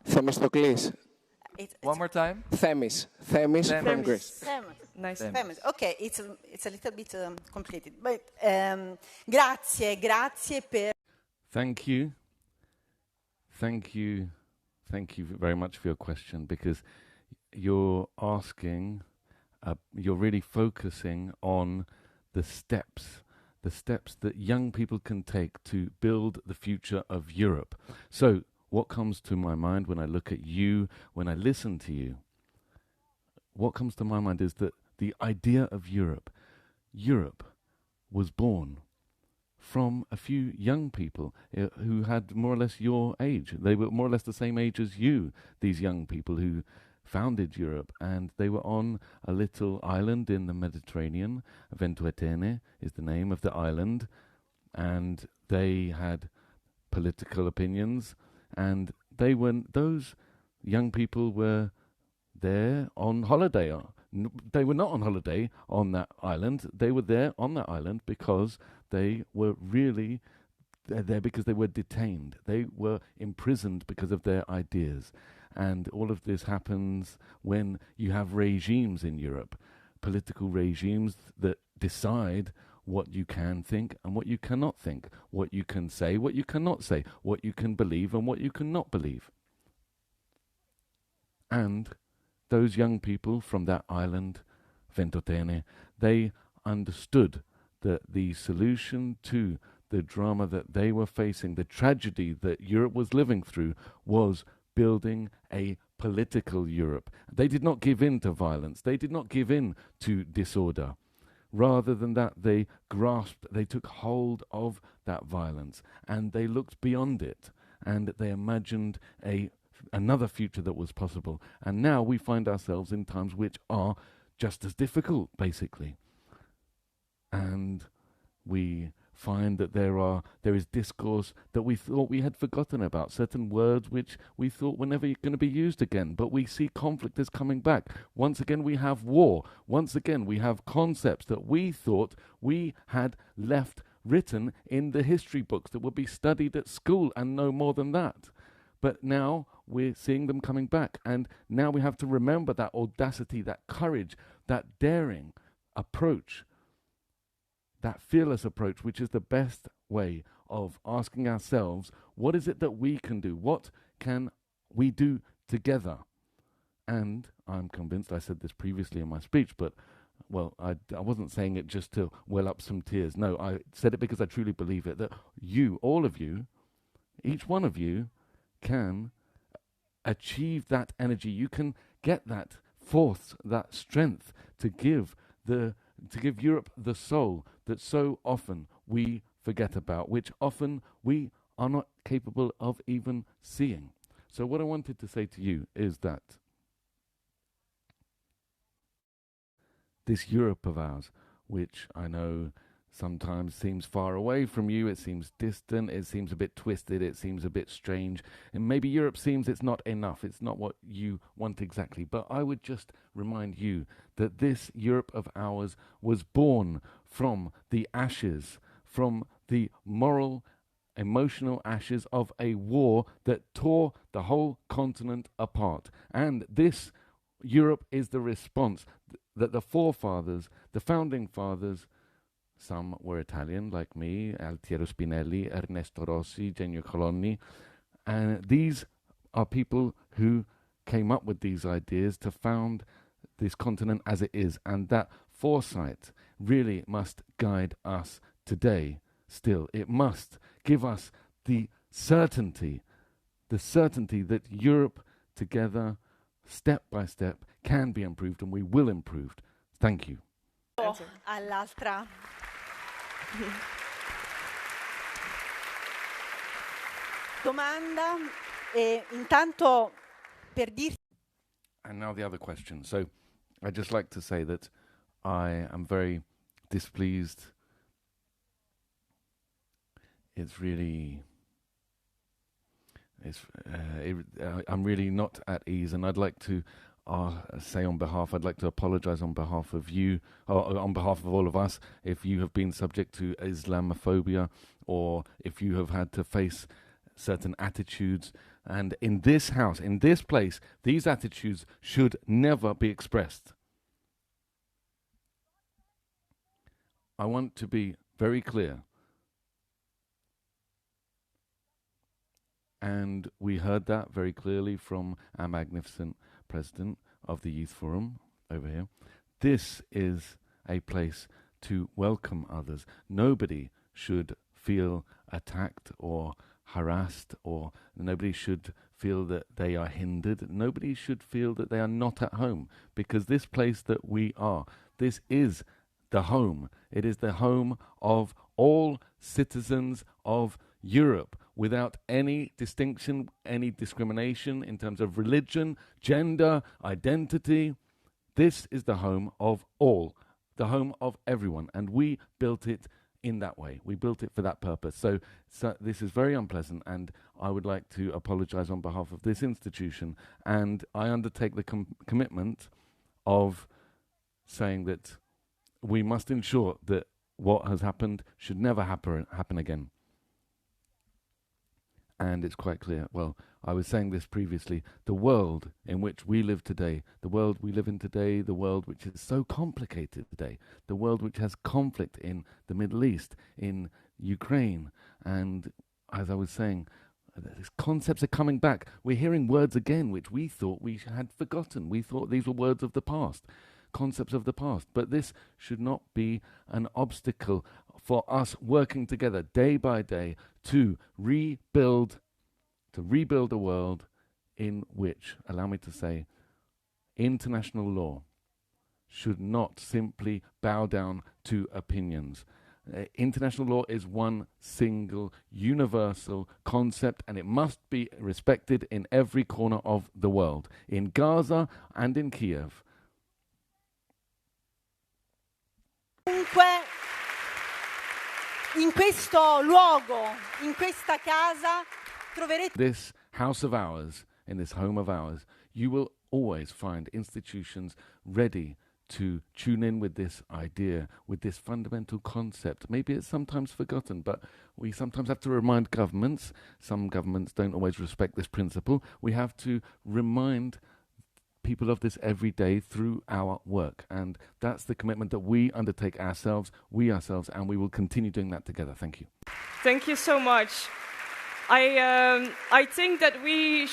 Themistocles. One more time. Themis from Greece. Nice. Themis. Okay, it's a little bit complicated. But grazie per... Thank you. Thank you. Thank you very much for your question, because you're asking, you're really focusing on the steps that young people can take to build the future of Europe. So what comes to my mind when I look at you, when I listen to you, what comes to my mind is that the idea of Europe was born from a few young people who had more or less your age. They were more or less the same age as you, these young people who founded Europe, and they were on a little island in the Mediterranean. Ventuetene is the name of the island, and they had political opinions, and those young people were there on holiday They were not on holiday on that island. They were there on that island because they were really there because they were detained. They were imprisoned because of their ideas. And all of this happens when you have regimes in Europe, political regimes that decide what you can think and what you cannot think, what you can say, what you cannot say, what you can believe and what you cannot believe. And those young people from that island, Ventotene, they understood that the solution to the drama that they were facing, the tragedy that Europe was living through, was building a political Europe. They did not give in to violence. They did not give in to disorder. Rather than that, they grasped, they took hold of that violence, and they looked beyond it, and they imagined another future that was possible. And now we find ourselves in times which are just as difficult, basically. And we find that there is discourse that we thought we had forgotten about, certain words which we thought were never going to be used again, but we see conflict is coming back. Once again we have war. Once again we have concepts that we thought we had left written in the history books that would be studied at school and no more than that. But now we're seeing them coming back, and now we have to remember that audacity, that courage, that daring approach, that fearless approach, which is the best way of asking ourselves, what is it that we can do? What can we do together? And I'm convinced, I said this previously in my speech, but, well, I wasn't saying it just to well up some tears. No, I said it because I truly believe it, that you, all of you, each one of you, can achieve that energy. You can get that force, that strength to give Europe the soul that so often we forget about, which often we are not capable of even seeing. So what I wanted to say to you is that this Europe of ours, which I know sometimes seems far away from you, it seems distant, it seems a bit twisted, it seems a bit strange, and maybe Europe seems it's not enough, it's not what you want exactly. But I would just remind you that this Europe of ours was born from the ashes, from the moral, emotional ashes of a war that tore the whole continent apart. And this Europe is the response that the forefathers, the founding fathers, some were Italian, like me, Altiero Spinelli, Ernesto Rossi, Genio Colonni. And these are people who came up with these ideas to found this continent as it is. And that foresight really must guide us today still. It must give us the certainty that Europe together, step by step, can be improved, and we will improve. Thank you. All'altra. Domanda, intanto per dirti. And now the other question. So I'd just like to say that I am very displeased. It's really, I'm really not at ease, and I'd like to say on behalf, I'd like to apologize on behalf of you, or on behalf of all of us, if you have been subject to Islamophobia, or if you have had to face certain attitudes. And in this house, in this place, these attitudes should never be expressed. I want to be very clear. And we heard that very clearly from our magnificent president of the Youth Forum over here. This is a place to welcome others. Nobody should feel attacked or harassed, or nobody should feel that they are hindered. Nobody should feel that they are not at home, because this place that we are, this is the home. It is the home of all citizens of Europe, without any distinction, any discrimination in terms of religion, gender, identity. This is the home of all, the home of everyone, and we built it in that way. We built it for that purpose. So this is very unpleasant, and I would like to apologize on behalf of this institution, and I undertake the commitment of saying that we must ensure that what has happened should never happen again. And it's quite clear. Well, I was saying this previously. The world in which we live today, the world we live in today, the world which is so complicated today, the world which has conflict in the Middle East, in Ukraine, and as I was saying, these concepts are coming back. We're hearing words again which we thought we had forgotten. We thought these were words of the past, concepts of the past. But this should not be an obstacle for us working together day by day to rebuild a world in which, allow me to say, international law should not simply bow down to opinions. International law is one single universal concept, and it must be respected in every corner of the world, in Gaza and in Kiev. In questo luogo, in questa casa, troverete this house of ours, in this home of ours, you will always find institutions ready to tune in with this idea, with this fundamental concept. Maybe it's sometimes forgotten, but we sometimes have to remind governments. Some governments don't always respect this principle. We have to remind people of this every day through our work. And that's the commitment that we undertake ourselves, and we will continue doing that together. Thank you. Thank you so much. I think that we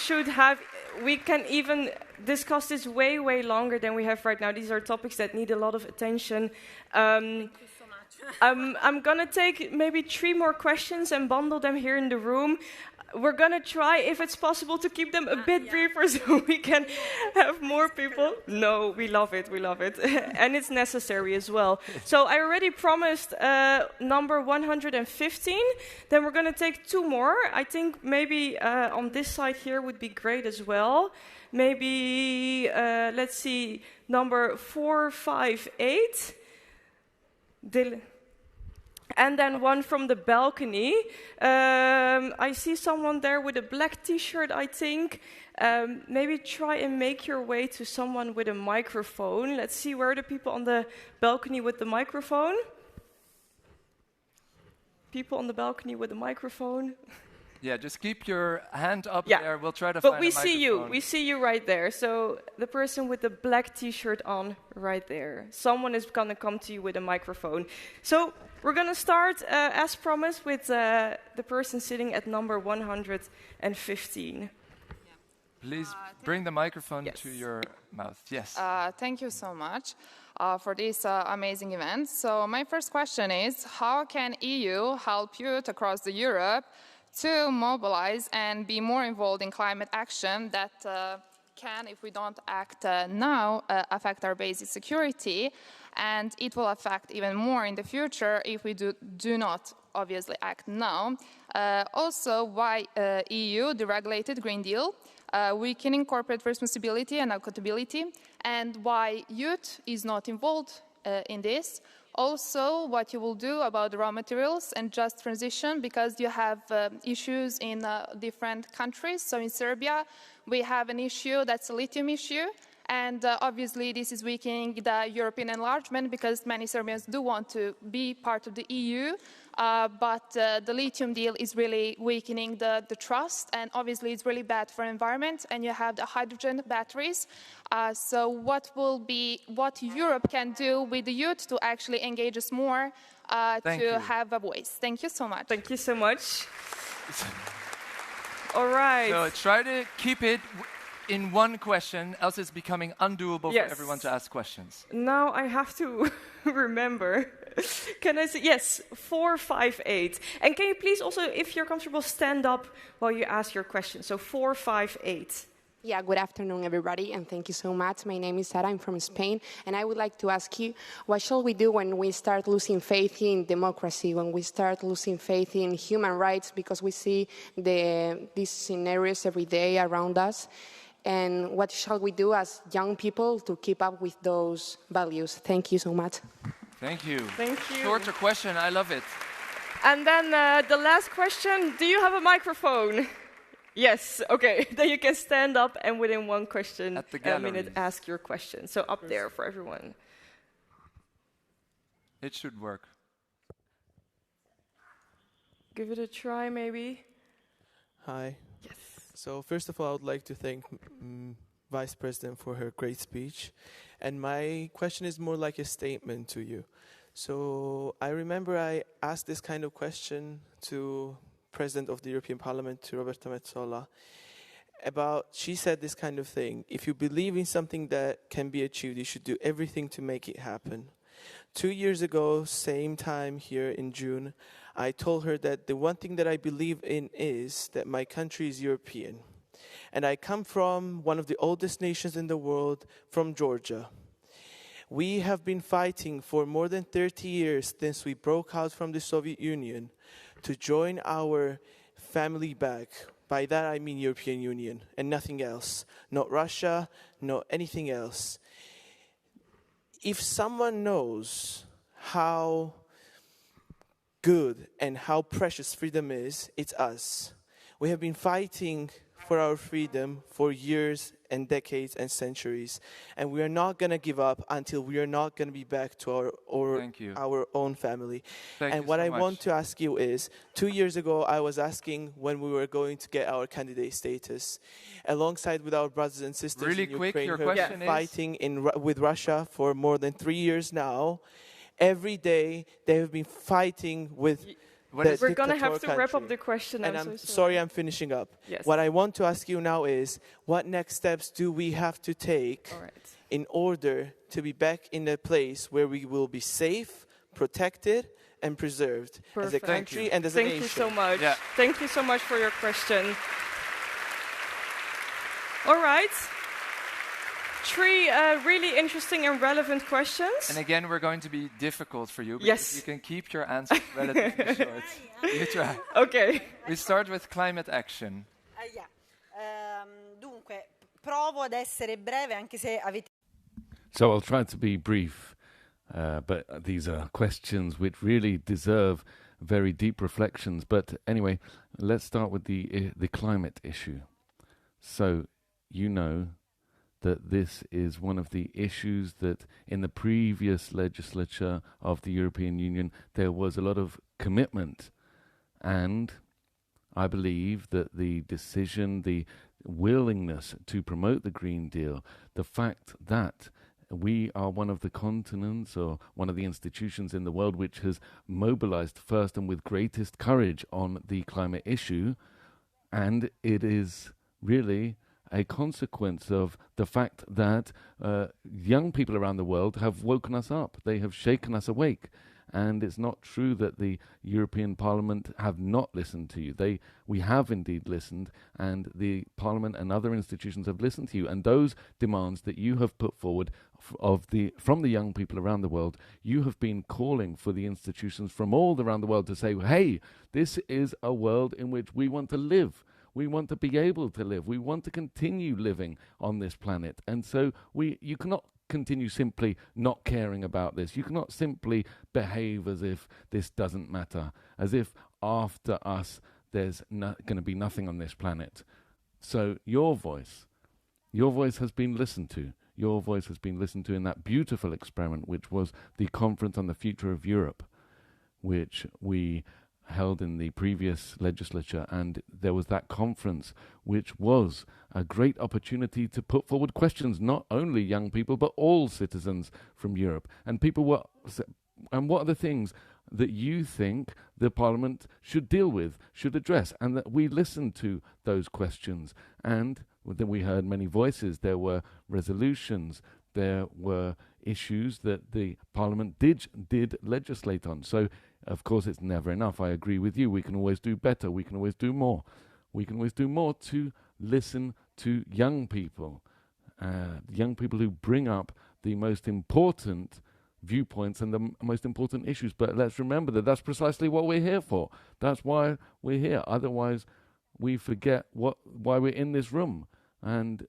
can even discuss this way longer than we have right now. These are topics that need a lot of attention. I'm going to take maybe 3 more questions and bundle them here in the room. We're going to try, if it's possible, to keep them a bit briefer so we can have more people. No, we love it. And it's necessary as well. So I already promised number 115. Then we're going to take 2 more. I think maybe on this side here would be great as well. Maybe, let's see, number 458. And then one from the balcony. I see someone there with a black T-shirt, I think. Maybe try and make your way to someone with a microphone. Let's see, where are the people on the balcony with the microphone? People on the balcony with the microphone. Yeah, just keep your hand up there. We'll try to find a microphone. But we see you right there. So the person with the black T-shirt on right there. Someone is going to come to you with a microphone. So we're going to start, as promised, with the person sitting at number 115. Please bring the microphone to your mouth. Yes. Thank you so much for this amazing event. So my first question is, how can EU help youth across the Europe to mobilize and be more involved in climate action that can, if we don't act now, affect our basic security, and it will affect even more in the future if we do not obviously act now. Also, why EU deregulated Green Deal, weakening corporate responsibility and accountability, and why youth is not involved in this. Also, what you will do about the raw materials and just transition, because you have issues in different countries. So in Serbia, we have an issue that's a lithium issue. And obviously, this is weakening the European enlargement because many Serbians do want to be part of the EU. But the lithium deal is really weakening the trust. And obviously, it's really bad for the environment. And you have the hydrogen batteries. So what Europe can do with the youth to actually engage us more to have a voice? Thank you so much. Thank you so much. All right. So try to keep it in one question, else it's becoming undoable for everyone to ask questions. Now I have to remember. Can I say, yes, 458. And can you please also, if you're comfortable, stand up while you ask your question. So 458. Yeah, good afternoon, everybody, and thank you so much. My name is Sara, I'm from Spain, and I would like to ask you, what shall we do when we start losing faith in democracy, when we start losing faith in human rights, because we see these scenarios every day around us? And what shall we do as young people to keep up with those values? Thank you so much. Thank you. Thank you. Shorter question, I love it. And then the last question, do you have a microphone? Yes, okay. Then you can stand up and within one question, a minute, ask your question. So up there for everyone. It should work. Give it a try, maybe. Hi. Yes. So first of all, I would like to thank Vice President for her great speech. And my question is more like a statement to you. So I remember I asked this kind of question to President of the European Parliament, to Roberta Metsola, she said this kind of thing: if you believe in something that can be achieved, you should do everything to make it happen. 2 years ago, same time here in June, I told her that the one thing that I believe in is that my country is European. And I come from one of the oldest nations in the world, from Georgia. We have been fighting for more than 30 years since we broke out from the Soviet Union to join our family back. By that I mean European Union and nothing else. Not Russia, not anything else. If someone knows how good and how precious freedom is, it's us. We have been fighting for our freedom for years and decades and centuries, and we are not going to give up until we are not going to be back to our own family. And what I want to ask you is, 2 years ago I was asking when we were going to get our candidate status, alongside with our brothers and sisters in Ukraine who have been fighting with Russia for more than 3 years now. Every day they have been fighting with We're going to have to wrap up the question. And I'm sorry, I'm finishing up. Yes. What I want to ask you now is, what next steps do we have to take in order to be back in a place where we will be safe, protected, and preserved as a country and as a nation? Thank you so much. Yeah. Thank you so much for your question. All right. 3 really interesting and relevant questions. And again, we're going to be difficult for you. Yes. You can keep your answers relatively short. You try. Okay. We start with climate action. Dunque, provo ad essere breve anche se avete... So I'll try to be brief, but these are questions which really deserve very deep reflections. But anyway, let's start with the climate issue. So, you know that this is one of the issues that in the previous legislature of the European Union there was a lot of commitment, and I believe that the decision, the willingness to promote the Green Deal, the fact that we are one of the continents or one of the institutions in the world which has mobilized first and with greatest courage on the climate issue, and it is really a consequence of the fact that young people around the world have woken us up. They have shaken us awake. And it's not true that the European Parliament have not listened to you. We have indeed listened, and the Parliament and other institutions have listened to you. And those demands that you have put forward from the young people around the world, you have been calling for the institutions from all around the world to say, hey, this is a world in which we want to live. We want to be able to live. We want to continue living on this planet. And so you cannot continue simply not caring about this. You cannot simply behave as if this doesn't matter, as if after us there's going to be nothing on this planet. So your voice has been listened to. Your voice has been listened to in that beautiful experiment, which was the Conference on the Future of Europe, which we held in the previous legislature, and there was that conference which was a great opportunity to put forward questions, not only young people but all citizens from Europe. And what are the things that you think the Parliament should deal with, should address, and that we listened to those questions. And then we heard many voices. There were resolutions, there were issues that the Parliament did legislate on. So of course, it's never enough. I agree with you. We can always do better. We can always do more. We can always do more to listen to young people who bring up the most important viewpoints and the most important issues. But let's remember that that's precisely what we're here for. That's why we're here. Otherwise, we forget why we're in this room. And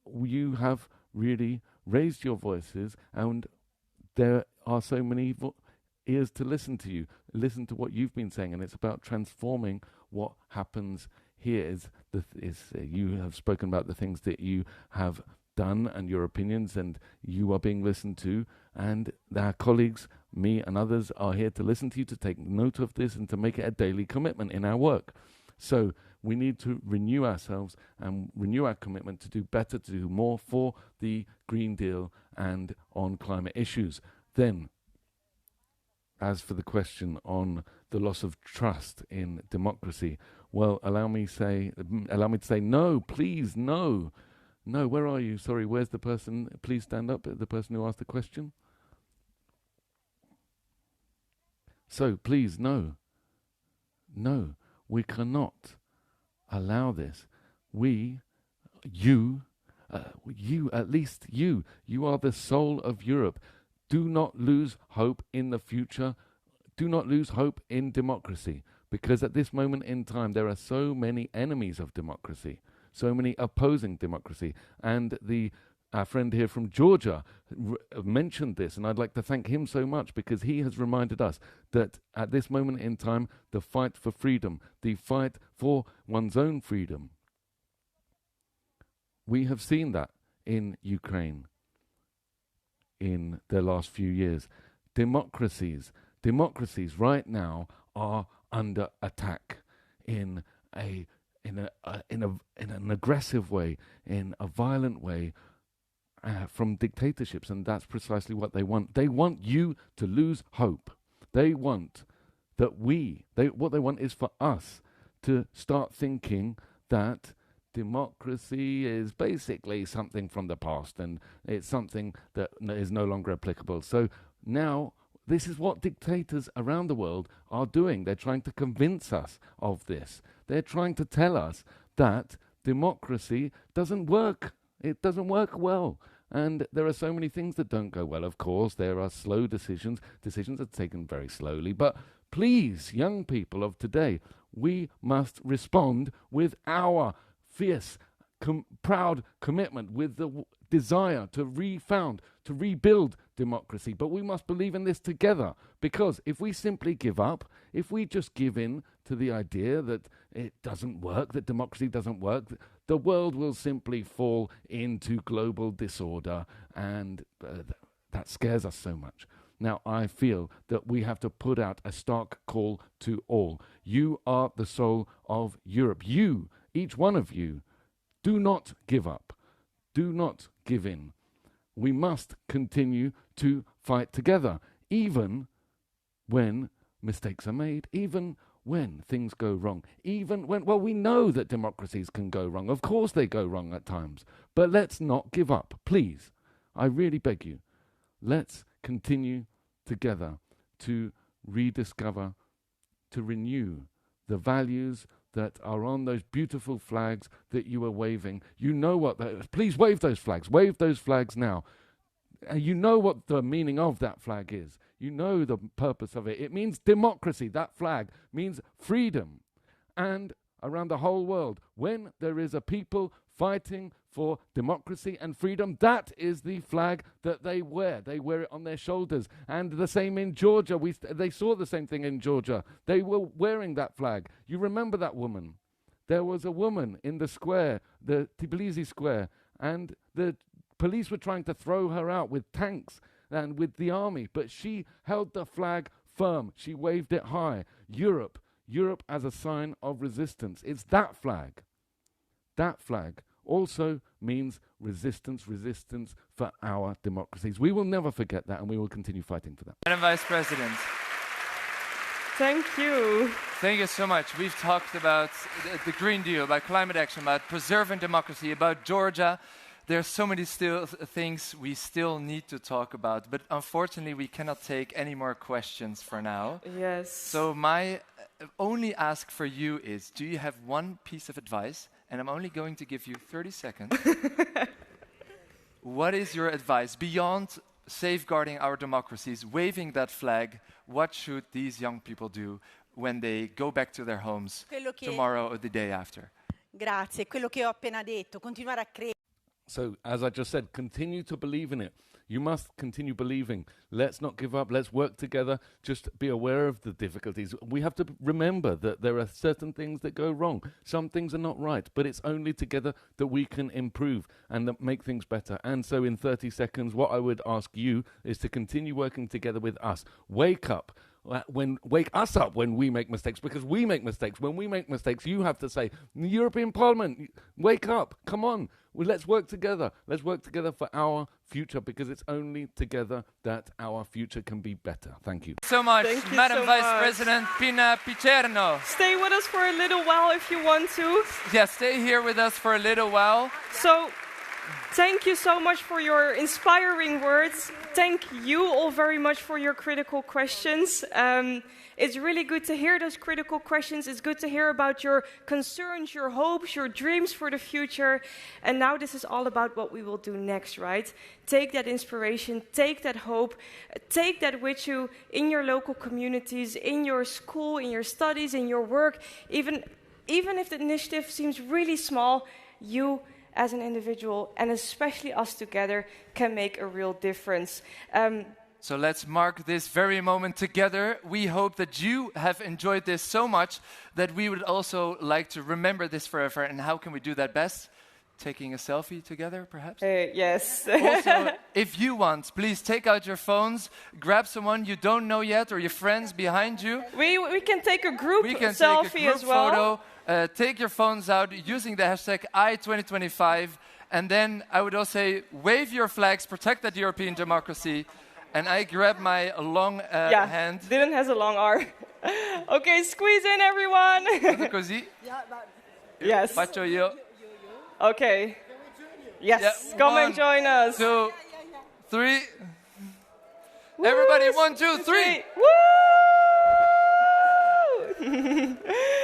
you have really raised your voices, and there are so many ears to listen to you, listen to what you've been saying, and it's about transforming what happens here. You have spoken about the things that you have done and your opinions, and you are being listened to, and our colleagues, me and others, are here to listen to you, to take note of this and to make it a daily commitment in our work. So we need to renew ourselves and renew our commitment to do better, to do more for the Green Deal and on climate issues. Then, as for the question on the loss of trust in democracy, well, allow me to say no, please, no. No, where are you? Sorry, where's the person? Please stand up, the person who asked the question. So, please, no. No, we cannot allow this. You, at least you are the soul of Europe. Do not lose hope in the future. Do not lose hope in democracy, because at this moment in time there are so many enemies of democracy, so many opposing democracy. And our friend here from Georgia mentioned this, and I'd like to thank him so much, because he has reminded us that at this moment in time, the fight for freedom, the fight for one's own freedom, we have seen that in Ukraine in the last few years. Democracies right now are under attack in an aggressive way, in a violent way, from dictatorships, and that's precisely what they want. They want you to lose hope. They want that what they want is for us to start thinking that democracy is basically something from the past and it's something that is no longer applicable. So now this is what dictators around the world are doing. They're trying to convince us of this. They're trying to tell us that democracy doesn't work. It doesn't work well. And there are so many things that don't go well, of course. There are slow decisions. Decisions are taken very slowly. But please, young people of today, we must respond with our fierce, proud commitment, with the desire to rebuild democracy. But we must believe in this together, because if we simply give up, if we just give in to the idea that it doesn't work, that democracy doesn't work, the world will simply fall into global disorder, and that scares us so much. Now, I feel that we have to put out a stark call to all. You are the soul of Europe. You, each one of you, do not give up. Do not give in. We must continue to fight together, even when mistakes are made, even when things go wrong, even when, well, we know that democracies can go wrong. Of course they go wrong at times. But let's not give up, please. I really beg you. Let's continue together to rediscover, to renew the values that are on those beautiful flags that you are waving. You know what please wave those flags now. You know what the meaning of that flag is. You know the purpose of it. It means democracy. That flag means freedom. And around the whole world, when there is a people fighting for democracy and freedom, that is the flag that they wear. They wear it on their shoulders. And the same in Georgia. They saw the same thing in Georgia. They were wearing that flag. You remember that woman? There was a woman in the square, the Tbilisi square, and the police were trying to throw her out with tanks and with the army, but she held the flag firm. She waved it high. Europe as a sign of resistance. It's that flag. That flag also means resistance for our democracies. We will never forget that, and we will continue fighting for that. Madam Vice President. Thank you. Thank you so much. We've talked about the Green Deal, about climate action, about preserving democracy, about Georgia. There are so many things we still need to talk about, but unfortunately we cannot take any more questions for now. Yes. So my only ask for you is, do you have one piece of advice? And I'm only going to give you 30 seconds. What is your advice beyond safeguarding our democracies, waving that flag? What should these young people do when they go back to their homes tomorrow or the day after? Grazie, quello che ho appena detto, continuare a credere. So, as I just said, continue to believe in it. You must continue believing. Let's not give up. Let's work together. Just be aware of the difficulties. We have to remember that there are certain things that go wrong. Some things are not right, but it's only together that we can improve and that make things better. And so in 30 seconds, what I would ask you is to continue working together with us. Wake up. Wake us up when we make mistakes, because we make mistakes. When we make mistakes, you have to say, European Parliament, wake up, come on. Well, let's work together. Let's work together for our future, because it's only together that our future can be better. Thank you. So much, Thank you Madam so Vice much. President Pina Picierno. Stay with us for a little while if you want to. Yeah, stay here with us for a little while. So, thank you so much for your inspiring words. Thank you all very much for your critical questions. It's really good to hear those critical questions. It's good to hear about your concerns, your hopes, your dreams for the future. And now this is all about what we will do next, right? Take that inspiration, take that hope, take that with you in your local communities, in your school, in your studies, in your work. Even if the initiative seems really small, you as an individual, and especially us together, can make a real difference. So let's mark this very moment together. We hope that you have enjoyed this so much that we would also like to remember this forever. And how can we do that best? Taking a selfie together, perhaps? Yes. Also, if you want, please take out your phones, grab someone you don't know yet or your friends behind you. We can take a group We can selfie take a group as well. photo. Take your phones out using the hashtag #I2025. And then I would also say, wave your flags, protect that European democracy. And I grab my long hand. Dylan has a long arm. Okay, squeeze in, everyone. Così. Yes. Faccio io. Okay. Yes, Yeah, come 1, and join us. 2, 3. Everybody, 1, 2, 3. Woo!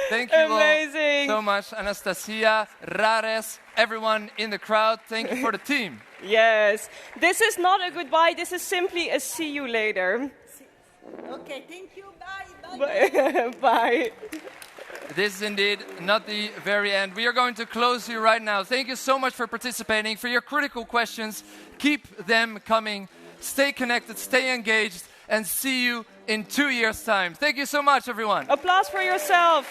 Thank you Amazing. all so much, Anastasia, Rares, everyone in the crowd. Thank you for the team. Yes. This is not a goodbye. This is simply a see you later. Okay, thank you. Bye. Bye. This is indeed not the very end. We are going to close here right now. Thank you so much for participating, for your critical questions. Keep them coming. Stay connected, stay engaged, and see you in 2 years' time. Thank you so much, everyone. Applause for yourself.